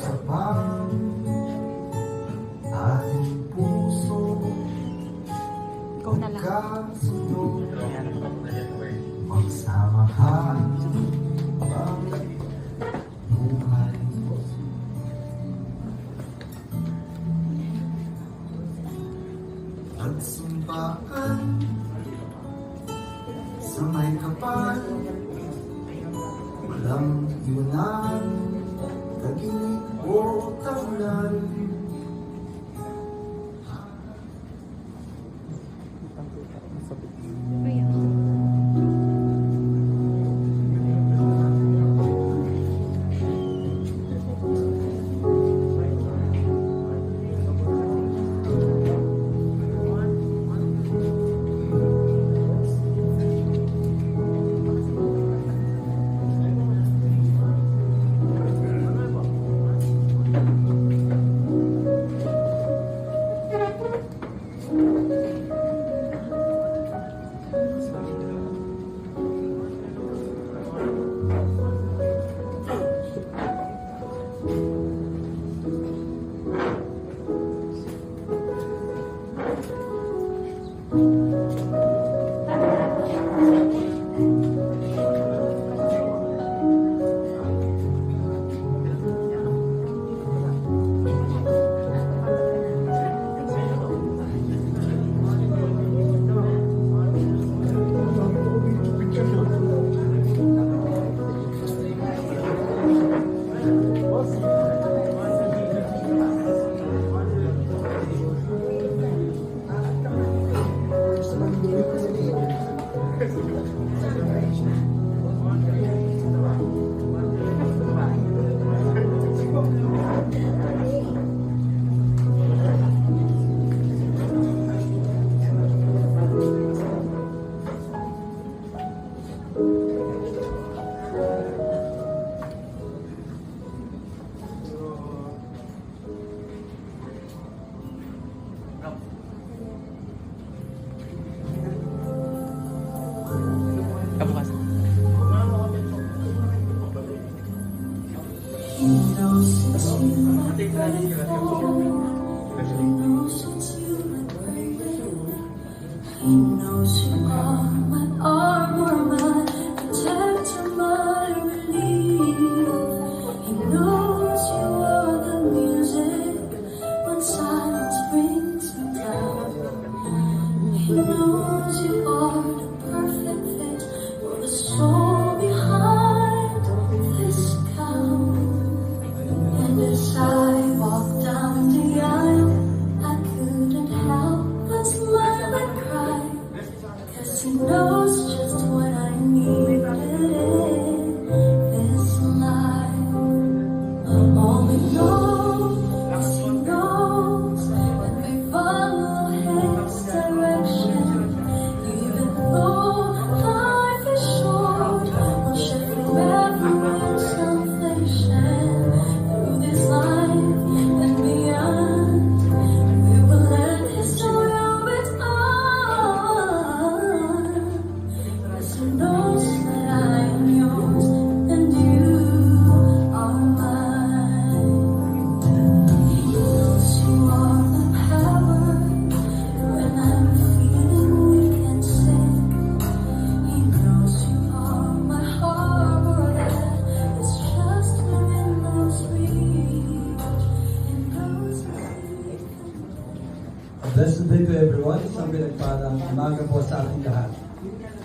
isa pang ating puso Ikaw na lang. magkasundo, magsama habang buhay. Pagsumpaan sa may kapal, walang iwanan, tag-init o taulan. Kabukas. He knows you are my armor, my protector, my relief. He knows you are the music when silence brings me down. He knows you are the perfect fit for the soul behind this gown. And as I walk down the aisle, I couldn't help but smile and cry, 'cause he knows just what I needed in this life. All we know is he knows when we follow his direction. Even though life is short, we'll share forever in salvation. Through this life and beyond, we will let his story with on. 'Cause he knows that I am yours and you are mine. He knows you are the power when I'm feeling weak and sick. He knows you are my harbor that is just within those reach. And knows me. Blessed day to everyone. Isang pinagpalang umaga po sa ating lahat.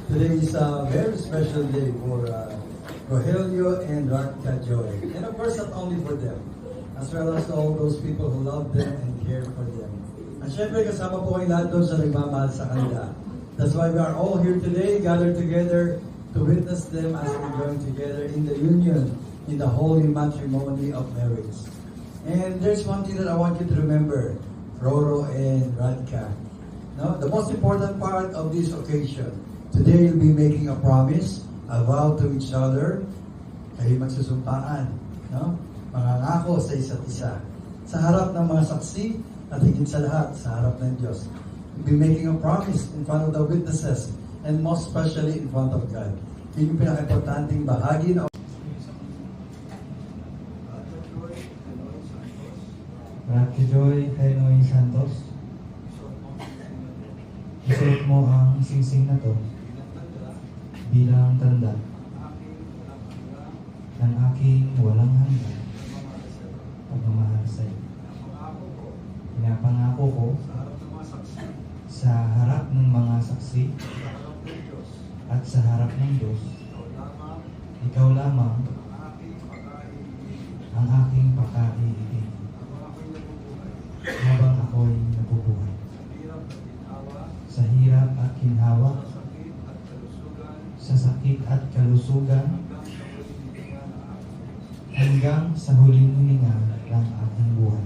Today is a very special day for Rogelio and Radka Joy. And of course, not only for them, as well as all those people who love them and care for them. At syempre, kasama po kayo lahat doon sa nagmamahal sa kanila. That's why we are all here today, gathered together to witness them as they join together in the union, in the holy matrimony of marriage. And there's one thing that I want you to remember, Roro and Radka. No, the most important part of this occasion, today you'll be making a promise, a vow to each other. Kayo magsusumpaan, no? Mangangako sa isa't isa. Sa harap ng mga saksi at higit sa lahat, sa harap ng Diyos. You'll be making a promise in front of the witnesses and most especially in front of God. Yun yung pinaka-importanting bahagi na Rocky Joy Henoy Santos, isuot mo ang singsing na to bilang tanda ng aking walang hanggan pagmamahal sa iyo. Pinapangako ko sa harap ng mga saksi at sa harap ng Diyos, ikaw lamang ang aking pagkaiibig habang ako'y nabubuhay. Sa hirap at ginhawa, sa sakit at kalusugan, hanggang sa huling hininga ng aking buhay.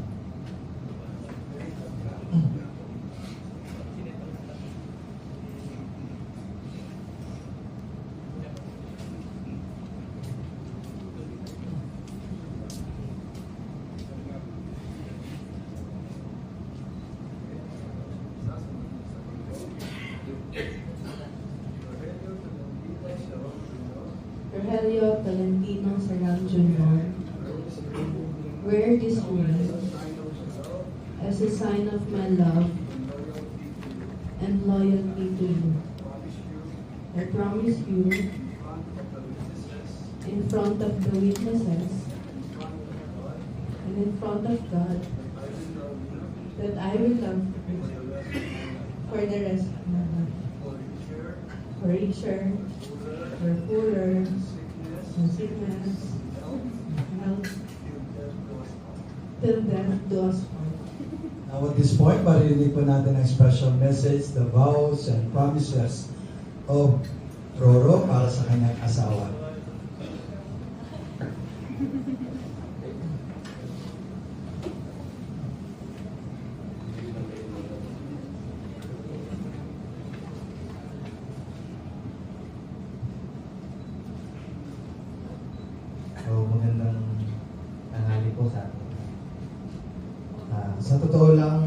Rogelio Tolentino Serrano Jr. Wear this ring as a sign of my love and loyalty to you. I promise you, in front of the witnesses and in front of God, that I will love you for the rest of my life. For richer, for poorer, for sickness, health, till death do us part. Now at this point, maririnig po natin ang special message, the vows and promises of Roro para sa kanyang asawa. So, magandang tanghali po sa atin. Sa totoo lang,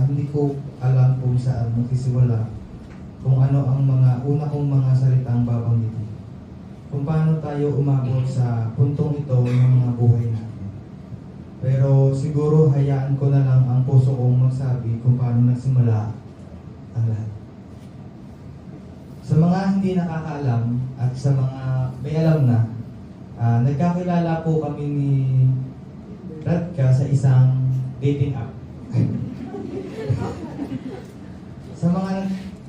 hindi ko alam kung saan magsisimula, kung ano ang mga una kong mga salitang babanggitin. Kung paano tayo umabot sa puntong ito ng mga buhay natin. Pero siguro hayaan ko na lang ang puso kong magsabi kung paano nagsimula ang lahat. Sa mga hindi nakakaalam at sa mga may alam na, nagkakilala po kami ni Radka sa isang dating app.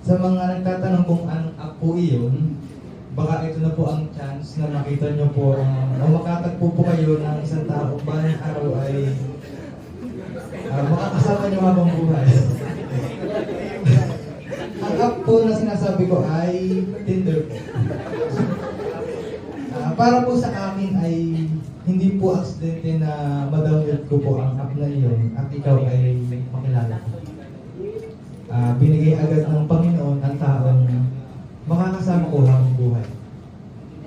sa mga nagtatanong kung anong app po iyon, baka ito na po ang chance na makita nyo po o makatagpo po kayo ng isang tao balang araw ay makakasama nyo habang buhay. Ang app po na sinasabi ko ay Tinder po. Para po sa akin ay hindi po aksidente na ma-download ko po ang app na iyon at ikaw ay makilala ko. Binigay agad ng Panginoon ang taong makakasama ko habang buhay.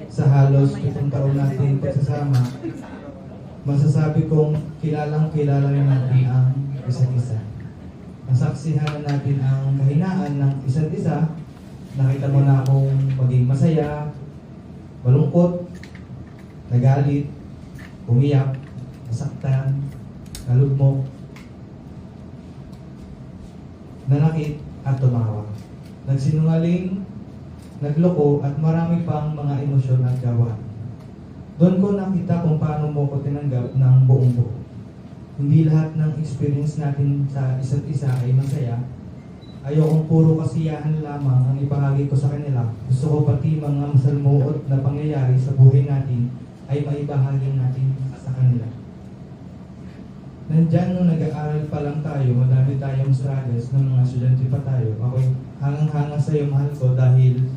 Sa halos 7 taon natin pagsasama, masasabi kong kilalang kilala na natin ang isa't isa. Nasaksihan na natin ang kahinaan ng isa't isa. Nakita mo na akong maging masaya, malungkot, nagalit, umiyak, nasaktan, nalugmok, nanakit at tumawa. Nagsinungaling, nagloko at marami pang mga emosyon at gawa. Doon ko nakita kung paano mo ko tinanggap ng buong buo. Hindi lahat ng experience natin sa isa't isa ay masaya. Ayokong puro kasiyahan lamang ang ibahagi ko sa kanila. Gusto ko pati mga masalmuot na pangyayari sa buhay natin ay maibahagi natin sa kanila. Nandyan nung nag-aaral pa lang tayo, madami tayong struggles ng mga estudyante pa tayo. Ako'y hangang-hanga sa iyo, mahal ko, dahil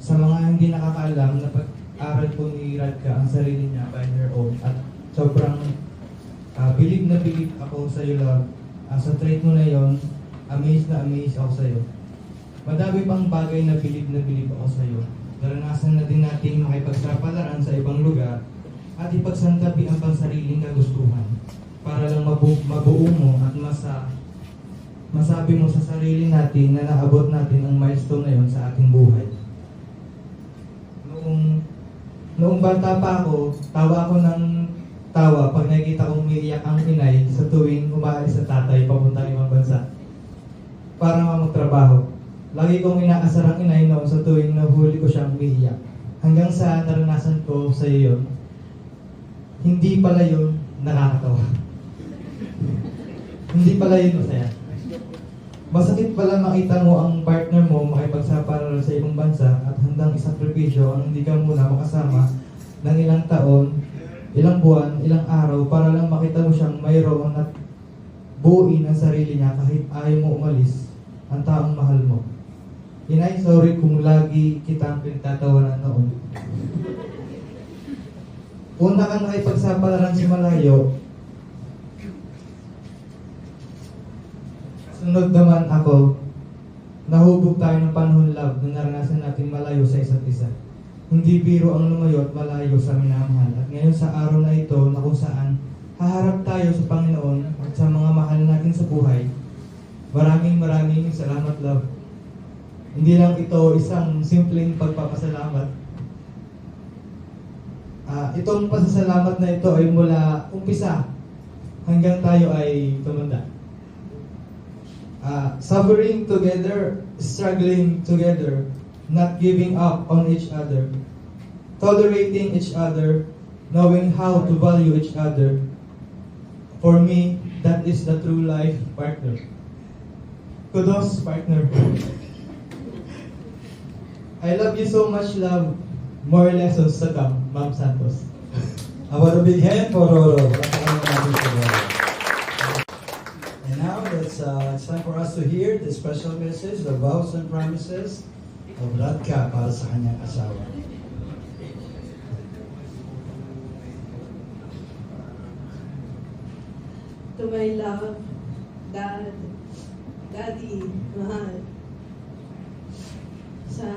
sa mga hindi nakakaalam, napag-aral po ni Radka ang sarili niya by her own. At sobrang bilib na bilib ako sa iyo, love. Sa trait mo na yon, amazed na amazed ako sa iyo. Madami pang bagay na bilib ako sa iyo. Naranasan na din natin makipagsapalaran sa ibang lugar at ipagsantabi ang pansariling kagustuhan para lang mabuo mo at masabi mo sa sarili natin na naabot natin ang milestone na yon sa ating buhay. Noong bata pa ako, tawa ako ng tawa pag nakikita kong umiiyak ang inay sa tuwing umaalis ang tatay papuntang ibang bansa para magtrabaho. Lagi kong inaasar ang inay noon sa tuwing nahuli ko siyang umiiyak. Hanggang sa naranasan ko sa iyo yun, hindi pala yun nakakatawa. Hindi pala yun masaya. Masakit pala makita mo ang partner mo makipagsapalaran sa ibang bansa at handang isakripisyo ang hindi ka muna makasama ng ilang taon, ilang buwan, ilang araw para lang makita mo siyang mayroon at buuin ang sarili niya kahit ayaw mo umalis ang taong mahal mo. Inay, sorry kung lagi kitang pinagtatawanan noon. Una kang nakipagsapalaran sa malayo, sunod naman ako, nahubog tayo ng panahon love na naranasan natin malayo sa isa't isa. Hindi biro ang lumayo at malayo sa minamahal. At ngayon sa araw na ito na kung saan haharap tayo sa Panginoon at sa mga mahal natin sa buhay, maraming salamat love. Hindi lang ito isang simpleng pagpapasalamat. Itong pasasalamat na ito ay mula umpisa hanggang tayo ay tumanda. Suffering together, struggling together, not giving up on each other, tolerating each other, knowing how to value each other. For me, that is the true life partner. Kudos, partner. I love you so much, love. More lessons to come, Ma'am Santos. How about a big hand for Roro? Palakpakan natin si Roro. And now, it's time for us to hear the special message, the vows and promises of Radka para sa kanyang asawa. To my love, Dad, Daddy, mahal. Sa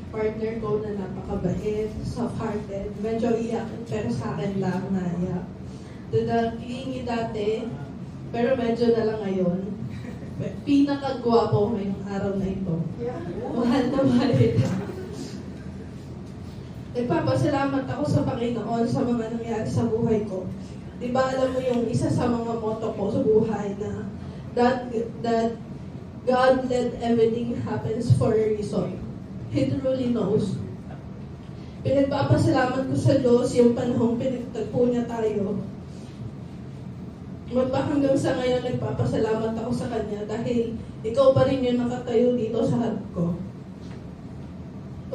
partner ko na napakabait, soft-hearted, medyo iyak, pero sa akin lang naiyak. To the kilingi dati, pero medyo na lang ngayon. Pinakagwapo ngayong araw na ito. Mahal na mahal kita. Nagpapasalamat ako sa Panginoon sa mga nangyari sa buhay ko. Di ba alam mo yung isa sa mga motto ko sa buhay na that God let everything happens for a reason. He truly knows. Pinagpapasalamat ko sa Diyos yung panahong pinagtagpo niya tayo. Hanggang sa ngayon, nagpapasalamat ako sa Kanya dahil ikaw pa rin yung nakatayo dito sa harap ko.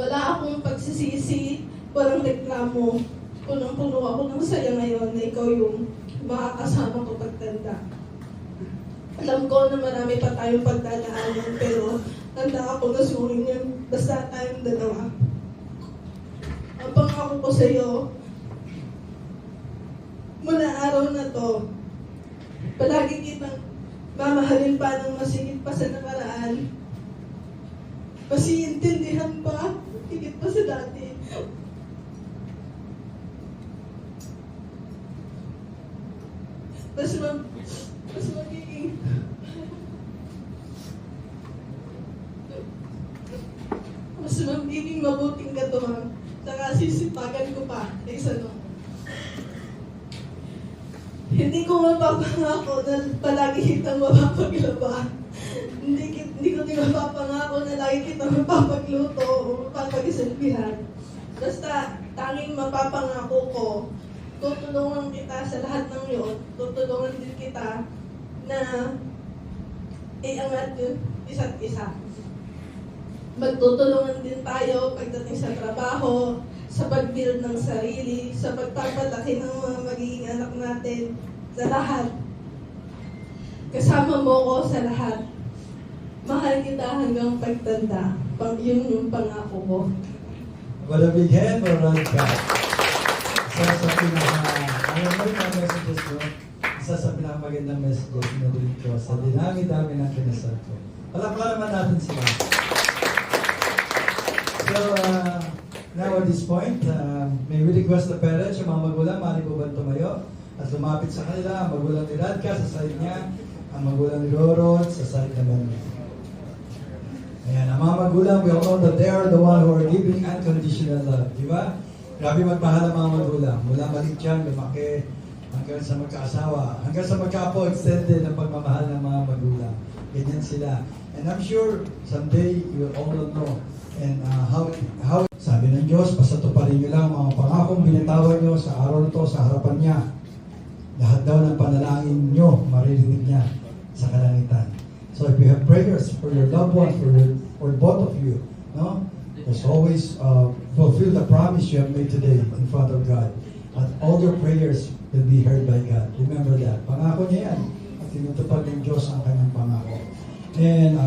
Wala akong pagsisisi, walang reklamo. Punong-puno ako ng saya ngayon na ikaw yung makakasama ko pagtanda. Alam ko na marami pa tayong pagdadaanan, pero tanda ako na suring yun. Basta tayong dalawa. Ang pangako ko sa iyo, mula araw na to, palagi kitang mamahalin pa ng masigit pa sa nakaraan. Masiintindihan pa, higit pa sa dati. Mas magiging mabuting katuwang. Saka sisipagan ko pa kaysa no. Hindi ko mapapangako na palagi kitang mapapaglaba. Hindi ko din mapapangako na lagi kitang mapapagluto o mapapagisilbihan. Basta tanging mapapangako ko, tutulungan kita sa lahat ng yun. Tutulungan din kita na iangat yun isa't isa. Magtutulungan din tayo pagdating sa trabaho, sa pag-build ng sarili, sa pagpapalaki ng mga magiging anak natin, sa lahat. Kasama mo ko sa lahat. Mahal kita hanggang pagtanda. Yun yung pangako ko. What a big hand for Radka. Isa sa pinaka-magandang messages ko, isa sa pinaka-magandang messages na rin ko sa dinami-dami ng kinasal ko. Palakpakan naman natin sila. So, now at this point, may we request the parents, yung mga magulang, maaari po ba tumayo at lumapit sa kanila, ang magulang ni Radka sa side niya, ang magulang ni Roro sa side naman niya. Ayan, ang mga magulang, we all know that they are the one who are giving unconditional love, di ba? Grabe magmahal ang mga magulang. Mula maliit yan, lumaki, hanggang sa magkaasawa, hanggang sa magkaapo, extended ang pagmamahal ng mga magulang. Ganyan sila. And I'm sure someday you will all know and how sabi ng Diyos, pasatuparin niyo lang ang mga pangakong binitawan niyo sa araw na to, sa harapan niya. Lahat daw ng panalangin niyo, maririnig niya sa kalangitan. So if you have prayers for your loved ones, for both of you, no? Just always fulfill the promise you have made today in front of God. At all your prayers will be heard by God. Remember that. Pangako niya yan. At tinutupad ng Diyos ang kanyang pangako. And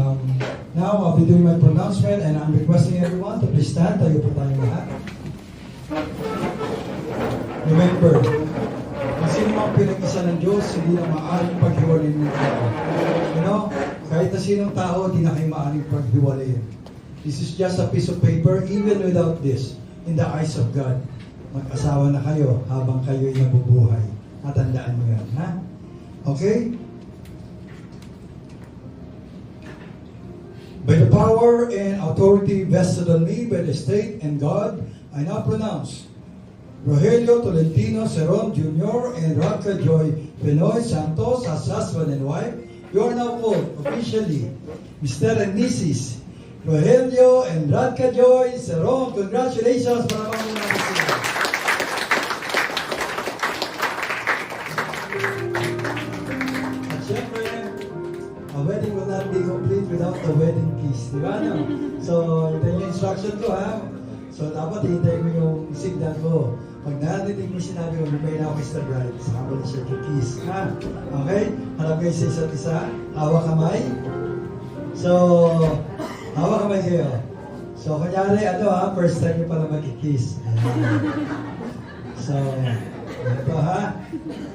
now I'll be doing my pronouncement and I'm requesting everyone to please stand. Tayo po tayong lahat. Remember, kung sino ang pinag-isa ng Diyos, hindi na maaaring paghiwalin ng tao. You know, kahit na sinong tao, hindi na kayo maaaring paghiwalin. This is just a piece of paper, even without this, in the eyes of God. Mag-asawa na kayo habang kayo'y nabubuhay. At tandaan mo yan, ha? Okay? By the power and authority vested on me by the state and God, I now pronounce Rogelio Tolentino Seron Jr. and Radka Joy Penoy Santos as husband and wife. You are now called officially Mr. and Mrs. Rogelio and Radka Joy Seron. Congratulations para mga sila. At syempre, a wedding will not be complete without the wedding kiss. Di ba? No? So, ito yung instruction ko, ha? So, dapat hintay mo yung signal ko. Pag narinig mo sinabi mo, lumay na ako Mr. Bride. Saka mo na siya kiss. Ha? Okay? Harap kayo sa isa't isa. Hawak kamay. So, hawak kamay kayo. So, kunyari, first time nyo pala mag-kiss. So, ito ha.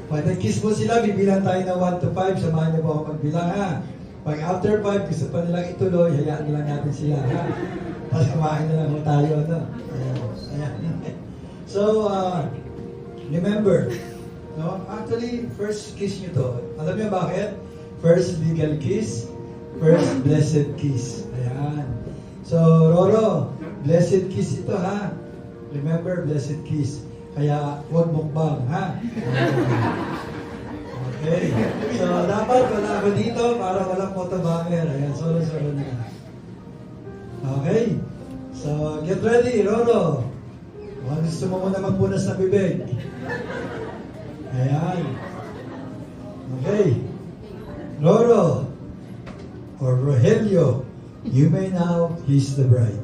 Pag nag-kiss mo sila, bibilang tayo na 1 to 5. Samahan niyo po ako magbilang ha. Pag after 5, gusto pa nilang ituloy, hayaan na lang natin sila ha. Pasamahin na lang mo tayo. Ayan. So, remember, no? Actually, first kiss nyo to. Alam niyo bakit? First legal kiss, first blessed kiss. Ayan. So, Roro, blessed kiss ito ha. Remember, blessed kiss. Kaya, huwag mukbang, ha? Okay. So, dapat wala ako dito para walang photobanger. Ayan, solo-solo na. Okay. So, get ready, Roro. Gusto mo muna magpunas na bibig. Ayan. Okay. Roro or Rogelio, you may now kiss the bride.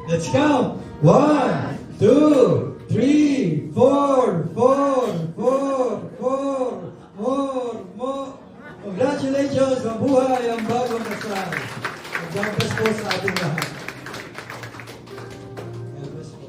Let's count. 1, 2, 3, 4, 4, more. Congratulations! Mabuhay ang bagong kasal. God bless po sa ating lahat. God bless po.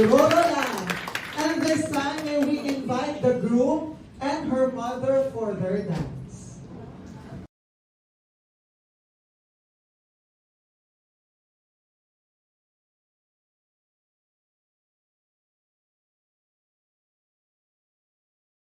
Aurora Lam. And this time, may we invite the groom and her mother for their dance.